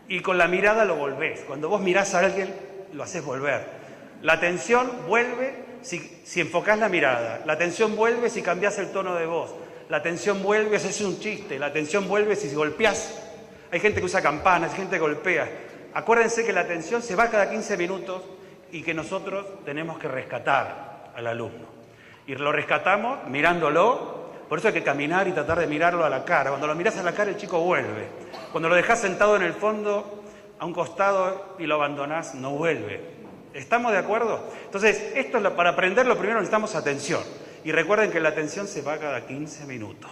Y con la mirada lo volvés. Cuando vos mirás a alguien, lo haces volver. La atención vuelve si enfocás la mirada. La atención vuelve si cambiás el tono de voz. La atención vuelve si haces un chiste. La atención vuelve si golpeás. Hay gente que usa campanas, hay gente que golpea. Acuérdense que la atención se va cada 15 minutos y que nosotros tenemos que rescatar al alumno. Y lo rescatamos mirándolo, por eso hay que caminar y tratar de mirarlo a la cara. Cuando lo mirás a la cara el chico vuelve. Cuando lo dejás sentado en el fondo, a un costado y lo abandonás, no vuelve. ¿Estamos de acuerdo? Entonces, para aprenderlo primero necesitamos atención. Y recuerden que la atención se va cada 15 minutos.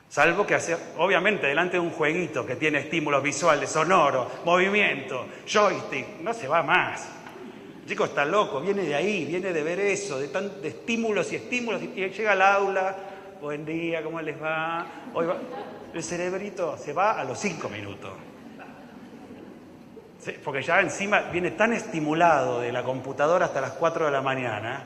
Salvo que obviamente delante de un jueguito que tiene estímulos visuales, sonoros, movimiento, joystick, no se va más. El chico está loco, viene de ahí, viene de ver eso, de estímulos y estímulos, y llega al aula, buen día, ¿cómo les va? Hoy va. El cerebrito se va a los 5 minutos. Sí, porque ya encima viene tan estimulado de la computadora hasta las 4 de la mañana,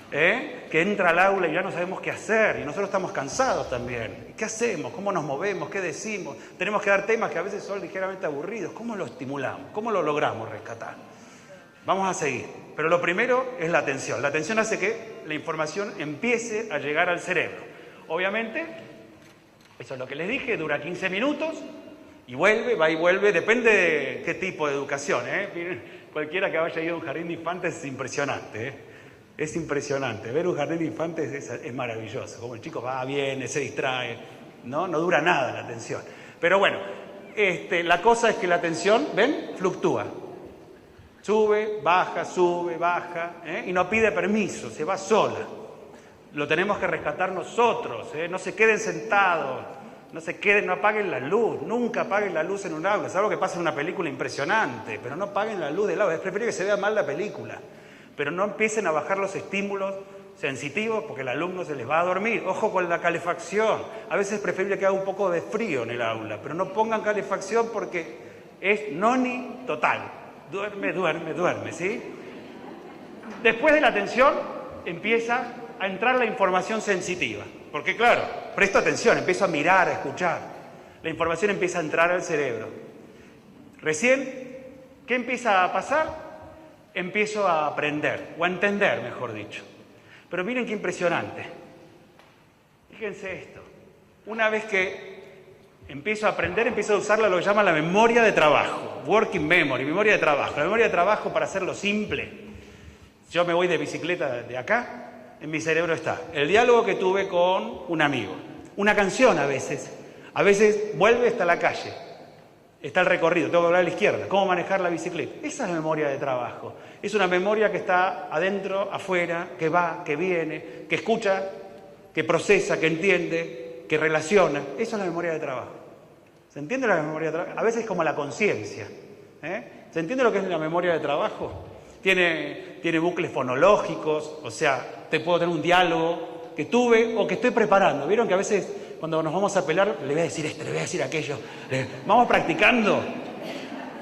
que entra al aula y ya no sabemos qué hacer, y nosotros estamos cansados también. ¿Qué hacemos? ¿Cómo nos movemos? ¿Qué decimos? Tenemos que dar temas que a veces son ligeramente aburridos. ¿Cómo lo estimulamos? ¿Cómo lo logramos rescatar? Vamos a seguir. Pero lo primero es la atención. La atención hace que la información empiece a llegar al cerebro. Obviamente, eso es lo que les dije, dura 15 minutos y vuelve, va y vuelve, depende de qué tipo de educación. Miren, cualquiera que haya ido a un jardín de infantes es impresionante. Es impresionante. Ver un jardín de infantes es maravilloso. Como el chico va, viene, se distrae. No dura nada la atención. Pero bueno, La cosa es que la atención, ¿ven? Fluctúa. Sube, baja, y no pide permiso, se va sola. Lo tenemos que rescatar nosotros, no se queden sentados, no apaguen la luz, nunca apaguen la luz en un aula. Es algo que pasa en una película impresionante, pero no apaguen la luz del aula. Es preferible que se vea mal la película, pero no empiecen a bajar los estímulos sensitivos porque el alumno se les va a dormir. Ojo con la calefacción. A veces es preferible que haga un poco de frío en el aula, pero no pongan calefacción porque es noni total. Duerme, ¿sí? Después de la atención empieza a entrar la información sensitiva. Porque claro, presto atención, empiezo a mirar, a escuchar. La información empieza a entrar al cerebro. Recién, ¿qué empieza a pasar? Empiezo a aprender, o a entender, mejor dicho. Pero miren qué impresionante. Fíjense esto. Una vez que empiezo a aprender, empiezo a usar lo que llaman la memoria de trabajo. Working memory, memoria de trabajo. La memoria de trabajo, para hacerlo simple, yo me voy de bicicleta de acá, en mi cerebro está el diálogo que tuve con un amigo. Una canción a veces vuelve hasta la calle. Está el recorrido, tengo que hablar a la izquierda, cómo manejar la bicicleta. Esa es la memoria de trabajo. Es una memoria que está adentro, afuera, que va, que viene, que escucha, que procesa, que entiende, que relaciona. Esa es la memoria de trabajo. ¿Se entiende la memoria de trabajo? A veces es como la conciencia. ¿Se entiende lo que es la memoria de trabajo? Tiene bucles fonológicos, o sea, te puedo tener un diálogo que tuve o que estoy preparando. ¿Vieron que a veces cuando nos vamos a pelar, le voy a decir esto, le voy a decir aquello? Vamos practicando.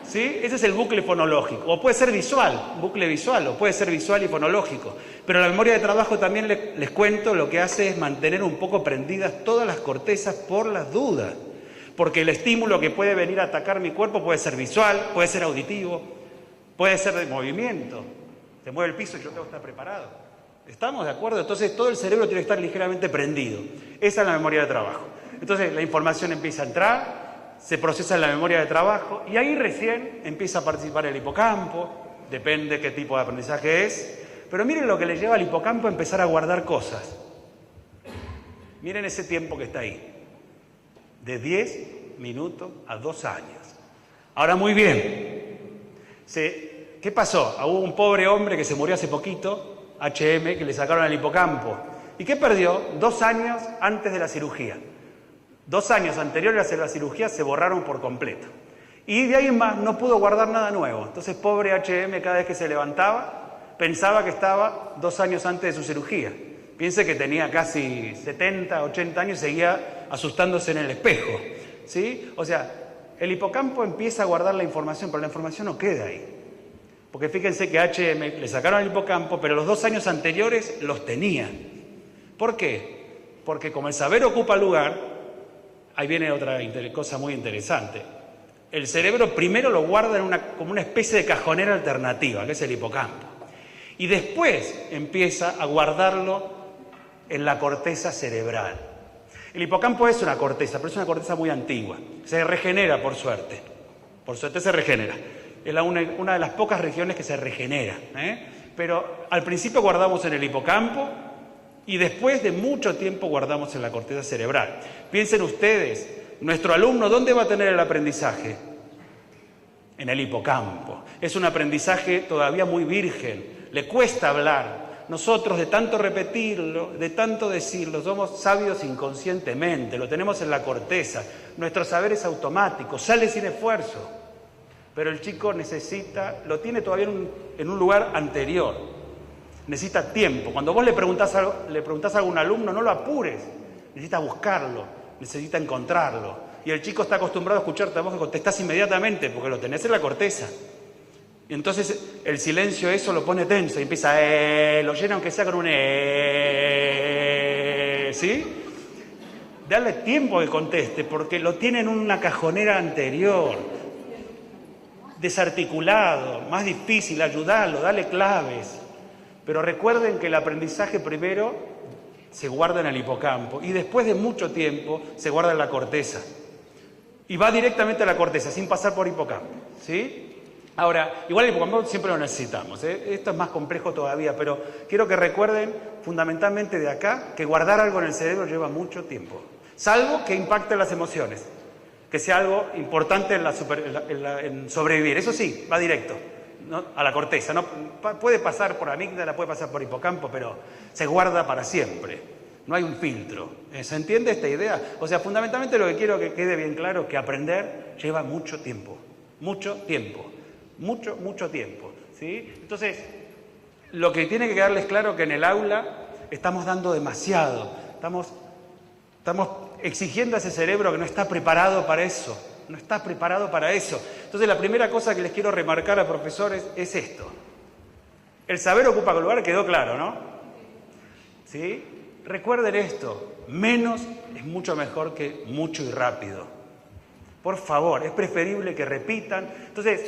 ¿Sí? Ese es el bucle fonológico. O puede ser visual, bucle visual, o puede ser visual y fonológico. Pero la memoria de trabajo también les cuento, lo que hace es mantener un poco prendidas todas las cortezas por las dudas. Porque el estímulo que puede venir a atacar mi cuerpo puede ser visual, puede ser auditivo, puede ser de movimiento. Se mueve el piso y yo tengo que estar preparado. ¿Estamos de acuerdo? Entonces todo el cerebro tiene que estar ligeramente prendido. Esa es la memoria de trabajo. Entonces la información empieza a entrar, se procesa en la memoria de trabajo y ahí recién empieza a participar el hipocampo, depende qué tipo de aprendizaje es. Pero miren lo que le lleva al hipocampo a empezar a guardar cosas. Miren ese tiempo que está ahí. De 10 minutos a 2 años. Ahora muy bien. ¿Qué pasó? Hubo un pobre hombre que se murió hace poquito, HM, que le sacaron el hipocampo. ¿Y qué perdió? 2 años antes de la cirugía. 2 años anteriores a la cirugía se borraron por completo. Y de ahí en más no pudo guardar nada nuevo. Entonces, pobre HM, cada vez que se levantaba, pensaba que estaba 2 años antes de su cirugía. Piense que tenía casi 70, 80 años y seguía asustándose en el espejo. ¿Sí? O sea, el hipocampo empieza a guardar la información, pero la información no queda ahí. Porque fíjense que HM le sacaron el hipocampo, pero los 2 años anteriores los tenía. ¿Por qué? Porque como el saber ocupa lugar, ahí viene otra cosa muy interesante. El cerebro primero lo guarda como una especie de cajonera alternativa, que es el hipocampo. Y después empieza a guardarlo en la corteza cerebral. El hipocampo es una corteza, pero es una corteza muy antigua. Se regenera, por suerte. Por suerte se regenera. Es una de las pocas regiones que se regenera. Pero al principio guardamos en el hipocampo y después de mucho tiempo guardamos en la corteza cerebral. Piensen ustedes, nuestro alumno, ¿dónde va a tener el aprendizaje? En el hipocampo. Es un aprendizaje todavía muy virgen, le cuesta hablar. Nosotros, de tanto repetirlo, de tanto decirlo, somos sabios inconscientemente, lo tenemos en la corteza. Nuestro saber es automático, sale sin esfuerzo. Pero el chico lo tiene todavía en un lugar anterior. Necesita tiempo. Cuando vos le preguntás a algún alumno, no lo apures. Necesita buscarlo, necesita encontrarlo. Y el chico está acostumbrado a escucharte a vos que contestás inmediatamente, porque lo tenés en la corteza. Y entonces el silencio eso lo pone tenso y empieza, lo llena aunque sea con un ¿sí? Darle tiempo que conteste, porque lo tiene en una cajonera anterior. Desarticulado, más difícil, ayudarlo, darle claves. Pero recuerden que el aprendizaje primero se guarda en el hipocampo y después de mucho tiempo se guarda en la corteza. Y va directamente a la corteza, sin pasar por hipocampo. ¿Sí? Ahora, igual el hipocampo siempre lo necesitamos. Esto es más complejo todavía, pero quiero que recuerden fundamentalmente de acá que guardar algo en el cerebro lleva mucho tiempo. Salvo que impacte las emociones. que sea algo importante en sobrevivir. Eso sí, va directo, ¿no? A la corteza. No, puede pasar por amígdala, puede pasar por hipocampo, pero se guarda para siempre. No hay un filtro. ¿Se entiende esta idea? O sea, fundamentalmente lo que quiero que quede bien claro es que aprender lleva mucho tiempo. Mucho tiempo. Mucho tiempo. ¿Sí? Entonces, lo que tiene que quedarles claro es que en el aula estamos dando demasiado. Estamos exigiendo a ese cerebro que no está preparado para eso. No está preparado para eso. Entonces, la primera cosa que les quiero remarcar a profesores es esto. El saber ocupa lugar, quedó claro, ¿no? ¿Sí? Recuerden esto, menos es mucho mejor que mucho y rápido. Por favor, es preferible que repitan. Entonces,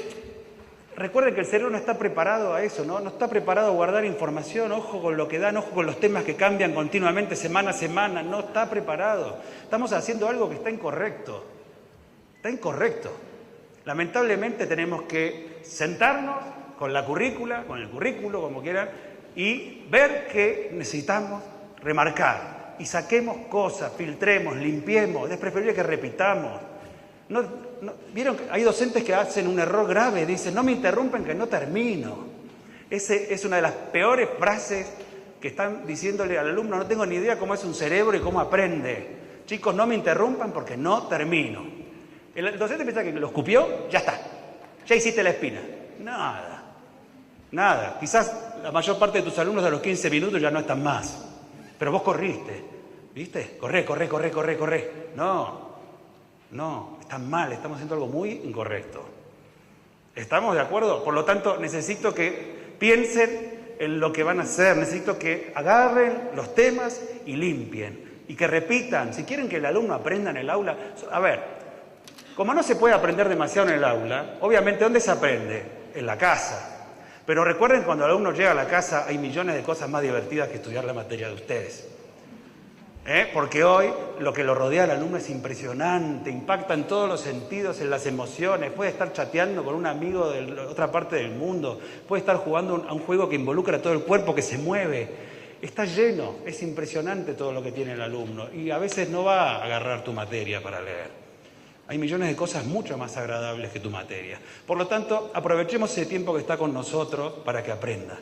recuerden que el cerebro no está preparado a eso, ¿no? No está preparado a guardar información, ojo con lo que dan, ojo con los temas que cambian continuamente semana a semana, no está preparado. Estamos haciendo algo que está incorrecto. Está incorrecto. Lamentablemente tenemos que sentarnos con la currícula, con el currículo, como quieran, y ver que necesitamos remarcar y saquemos cosas, filtremos, limpiemos. Es preferible que repitamos. ¿Vieron que hay docentes que hacen un error grave? Dicen, no me interrumpen que no termino. Esa es una de las peores frases que están diciéndole al alumno. No tengo ni idea cómo es un cerebro y cómo aprende. Chicos, no me interrumpan porque no termino. El docente piensa que lo escupió, ya está. Ya hiciste la espina. Nada. Quizás la mayor parte de tus alumnos a los 15 minutos ya no están más. Pero vos corriste, ¿viste? Corre. No, están mal, estamos haciendo algo muy incorrecto. ¿Estamos de acuerdo? Por lo tanto, necesito que piensen en lo que van a hacer, necesito que agarren los temas y limpien, y que repitan. Si quieren que el alumno aprenda en el aula, a ver, como no se puede aprender demasiado en el aula, obviamente, ¿dónde se aprende? En la casa. Pero recuerden, cuando el alumno llega a la casa, hay millones de cosas más divertidas que estudiar la materia de ustedes. Porque hoy lo que lo rodea al alumno es impresionante, impacta en todos los sentidos, en las emociones, puede estar chateando con un amigo de otra parte del mundo, puede estar jugando a un juego que involucra todo el cuerpo, que se mueve. Está lleno, es impresionante todo lo que tiene el alumno y a veces no va a agarrar tu materia para leer. Hay millones de cosas mucho más agradables que tu materia. Por lo tanto, aprovechemos ese tiempo que está con nosotros para que aprenda.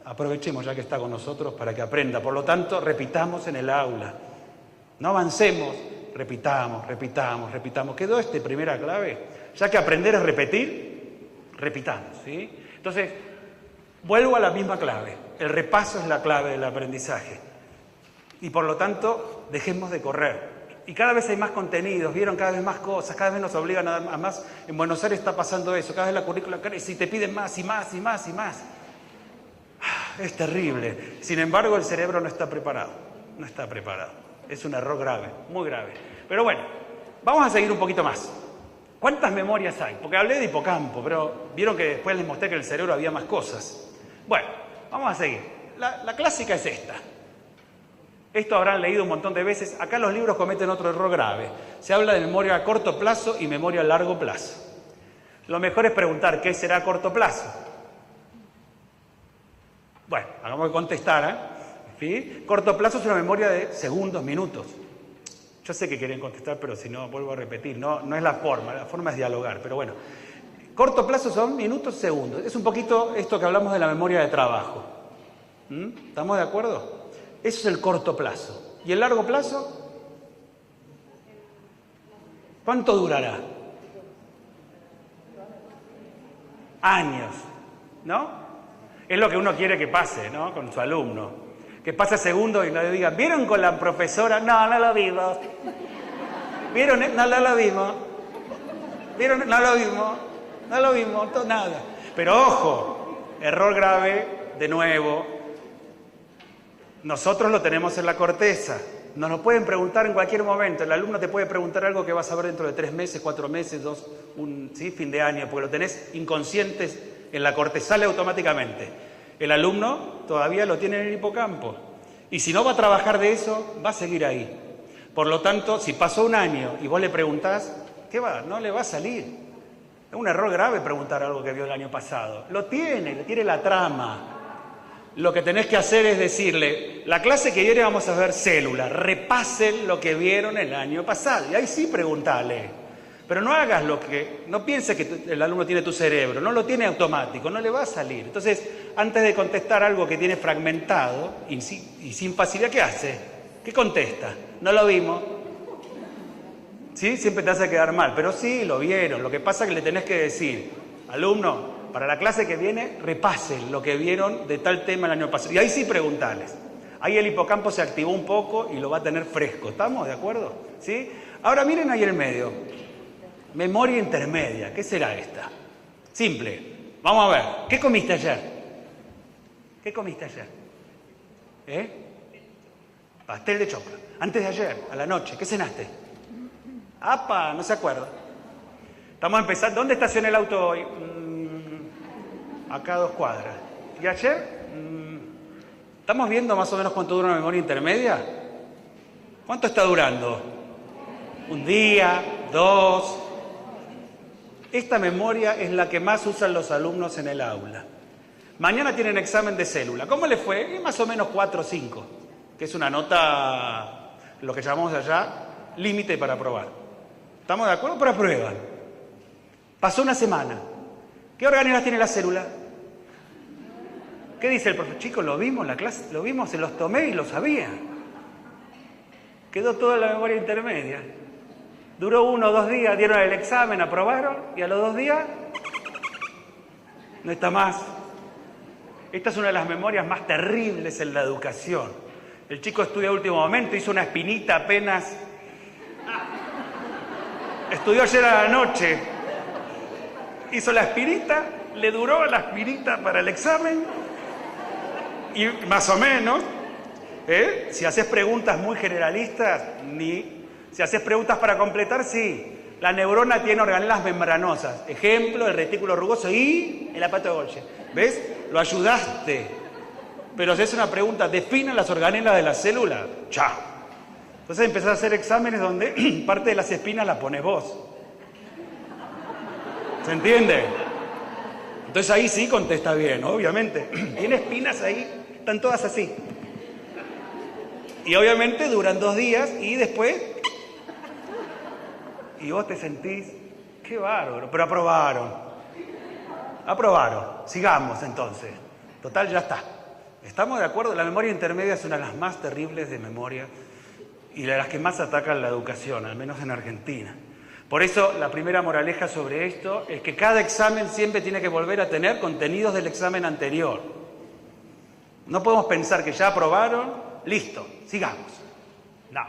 Aprovechemos ya que está con nosotros para que aprenda. Por lo tanto, repitamos en el aula. No avancemos, repitamos. ¿Quedó esta primera clave? Ya que aprender es repetir, repitamos, ¿sí? Entonces, vuelvo a la misma clave. El repaso es la clave del aprendizaje. Y por lo tanto, dejemos de correr. Y cada vez hay más contenidos, vieron cada vez más cosas, cada vez nos obligan a más. En Buenos Aires está pasando eso, cada vez la currícula crece y te piden más y más. Es terrible. Sin embargo, el cerebro no está preparado. Es un error grave, muy grave. Pero bueno, vamos a seguir un poquito más. ¿Cuántas memorias hay? Porque hablé de hipocampo, pero vieron que después les mostré que en el cerebro había más cosas. Bueno, vamos a seguir. La clásica es esta. Esto habrán leído un montón de veces. Acá los libros cometen otro error grave. Se habla de memoria a corto plazo y memoria a largo plazo. Lo mejor es preguntar, ¿qué será a corto plazo? Bueno, hagamos que contestar, ¿sí? Corto plazo es una memoria de segundos, minutos. Yo sé que quieren contestar, pero si no, vuelvo a repetir, no es la forma es dialogar, pero bueno. Corto plazo son minutos, segundos. Es un poquito esto que hablamos de la memoria de trabajo. ¿Estamos de acuerdo? Eso es el corto plazo. ¿Y el largo plazo? ¿Cuánto durará? Años, ¿no? Es lo que uno quiere que pase, ¿no? Con su alumno. Que pase segundos y no le digan, ¿vieron con la profesora? No lo vimos. ¿Vieron? No lo vimos. ¿Vieron? No lo vimos, nada. Pero ojo, error grave, de nuevo. Nosotros lo tenemos en la corteza. Nos lo pueden preguntar en cualquier momento. El alumno te puede preguntar algo que vas a ver dentro de 3 meses, 4 meses, fin de año, porque lo tenés inconscientes en la corteza, sale automáticamente. El alumno todavía lo tiene en el hipocampo. Y si no va a trabajar de eso, va a seguir ahí. Por lo tanto, si pasó un año y vos le preguntás, ¿qué va? No le va a salir. Es un error grave preguntar algo que vio el año pasado. Lo tiene la trama. lo que tenés que hacer es decirle, la clase que viene vamos a ver células, repasen lo que vieron el año pasado. Y ahí sí preguntale. Pero no hagas no pienses que el alumno tiene tu cerebro, no lo tiene automático, no le va a salir. Entonces, antes de contestar algo que tiene fragmentado y sin facilidad, ¿qué hace? ¿Qué contesta? No lo vimos. ¿Sí? Siempre te hace quedar mal, pero sí, lo vieron. Lo que pasa es que le tenés que decir, alumno, para la clase que viene, repasen lo que vieron de tal tema el año pasado. Y ahí sí preguntarles. Ahí el hipocampo se activó un poco y lo va a tener fresco. ¿Estamos de acuerdo? ¿Sí? Ahora miren ahí el medio. Memoria intermedia. ¿Qué será esta? Simple. Vamos a ver. ¿Qué comiste ayer? ¿Qué comiste ayer? Pastel de choclo. Antes de ayer, a la noche. ¿Qué cenaste? ¡Apa! No se acuerda. Estamos empezando. ¿Dónde estacioné el auto hoy? Acá a 2 cuadras. ¿Y ayer? ¿Estamos viendo más o menos cuánto dura una memoria intermedia? ¿Cuánto está durando? ¿Un día? ¿2? Esta memoria es la que más usan los alumnos en el aula. Mañana tienen examen de célula. ¿Cómo les fue? Más o menos 4 o 5, que es una nota, lo que llamamos allá, límite para aprobar. ¿Estamos de acuerdo? Pero aprueban. Pasó una semana. ¿Qué orgánulos tiene la célula? ¿Qué dice el profesor? Chicos, lo vimos en la clase, lo vimos, se los tomé y lo sabía. Quedó toda la memoria intermedia. Duró 1 o 2 días, dieron el examen, aprobaron, y a los 2 días no está más. Esta es una de las memorias más terribles en la educación. El chico estudia a último momento, hizo una espinita apenas. Estudió ayer a la noche. Hizo la espinita, le duró la espinita para el examen. Y más o menos, si haces preguntas muy generalistas, si haces preguntas para completar, sí. La neurona tiene organelas membranosas. Ejemplo, el retículo rugoso y el aparato de Golgi. ¿Ves? Lo ayudaste. Pero si es una pregunta, ¿definen las organelas de la célula? ¡Chao! Entonces empezás a hacer exámenes donde parte de las espinas la pones vos. ¿Se entiende? Entonces ahí sí contesta bien, obviamente. Tiene espinas ahí, están todas así. Y obviamente duran 2 días y después... Y vos te sentís, qué bárbaro, pero aprobaron. Aprobaron. Sigamos entonces. Total, ya está. ¿Estamos de acuerdo? La memoria intermedia es una de las más terribles de memoria y de las que más atacan la educación, al menos en Argentina. Por eso, la primera moraleja sobre esto es que cada examen siempre tiene que volver a tener contenidos del examen anterior. No podemos pensar que ya aprobaron, listo, sigamos. No.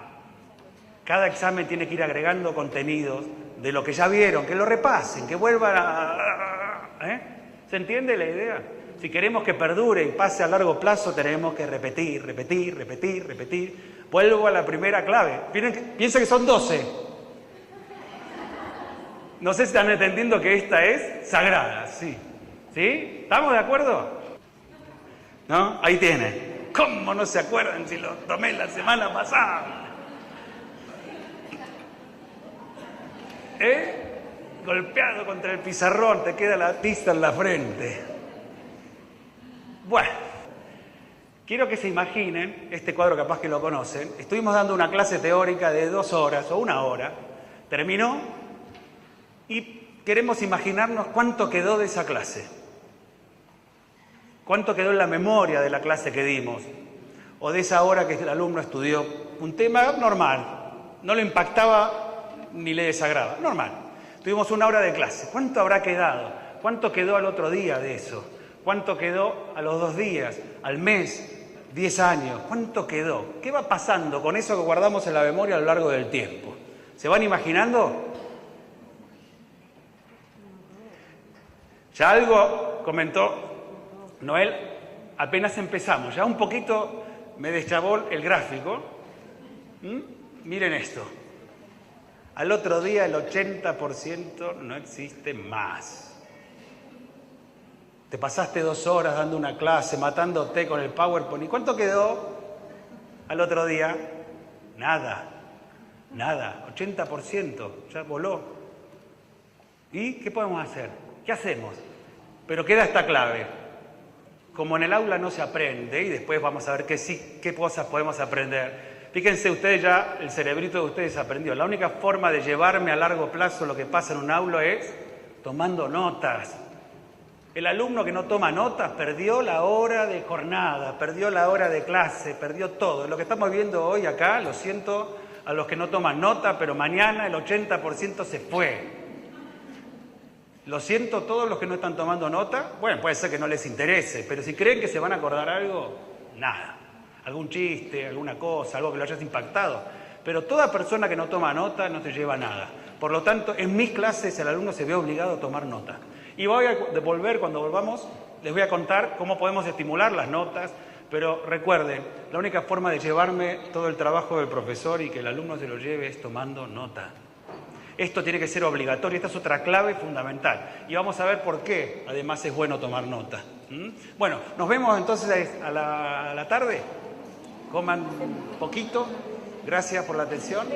Cada examen tiene que ir agregando contenidos de lo que ya vieron, que lo repasen, que vuelvan a... ¿Se entiende la idea? Si queremos que perdure y pase a largo plazo, tenemos que repetir. Vuelvo a la primera clave. Piensa que son 12. No sé si están entendiendo que esta es sagrada, sí. ¿Sí? ¿Estamos de acuerdo? ¿No? Ahí tiene. ¿Cómo no se acuerdan si lo tomé la semana pasada? Golpeado contra el pizarrón, te queda la tiza en la frente. Bueno, quiero que se imaginen, este cuadro capaz que lo conocen, estuvimos dando una clase teórica de 2 horas o 1 hora, terminó y queremos imaginarnos cuánto quedó de esa clase, cuánto quedó en la memoria de la clase que dimos, o de esa hora que el alumno estudió un tema normal, no le impactaba ni le desagrada, normal. Tuvimos 1 hora de clase. ¿Cuánto habrá quedado? ¿Cuánto quedó al otro día de eso? ¿Cuánto quedó a los 2 días? ¿Al mes? 10 años. ¿Cuánto quedó? ¿Qué va pasando con eso que guardamos en la memoria a lo largo del tiempo? ¿Se van imaginando? Ya algo comentó Noel, apenas empezamos. Ya un poquito me deschavó el gráfico. Miren esto. Al otro día el 80% no existe más. Te pasaste 2 horas dando una clase, matándote con el PowerPoint. ¿Y cuánto quedó al otro día? Nada, 80%, ya voló. ¿Y qué podemos hacer? ¿Qué hacemos? Pero queda esta clave. como en el aula no se aprende, y después vamos a ver qué cosas podemos aprender. Fíjense ustedes ya, el cerebrito de ustedes aprendió. La única forma de llevarme a largo plazo lo que pasa en un aula es tomando notas. El alumno que no toma notas perdió la hora de jornada, perdió la hora de clase, perdió todo. Lo que estamos viendo hoy acá, lo siento a los que no toman nota, pero mañana el 80% se fue. Lo siento a todos los que no están tomando nota. Bueno, puede ser que no les interese, pero si creen que se van a acordar algo, nada. Algún chiste, alguna cosa, algo que lo hayas impactado. Pero toda persona que no toma nota no se lleva nada. Por lo tanto, en mis clases el alumno se ve obligado a tomar nota. Y voy a devolver, cuando volvamos, les voy a contar cómo podemos estimular las notas, pero recuerden, la única forma de llevarme todo el trabajo del profesor y que el alumno se lo lleve es tomando nota. Esto tiene que ser obligatorio, esta es otra clave fundamental. Y vamos a ver por qué, además, es bueno tomar nota. Bueno, nos vemos entonces a la tarde. Coman un poquito. Gracias por la atención.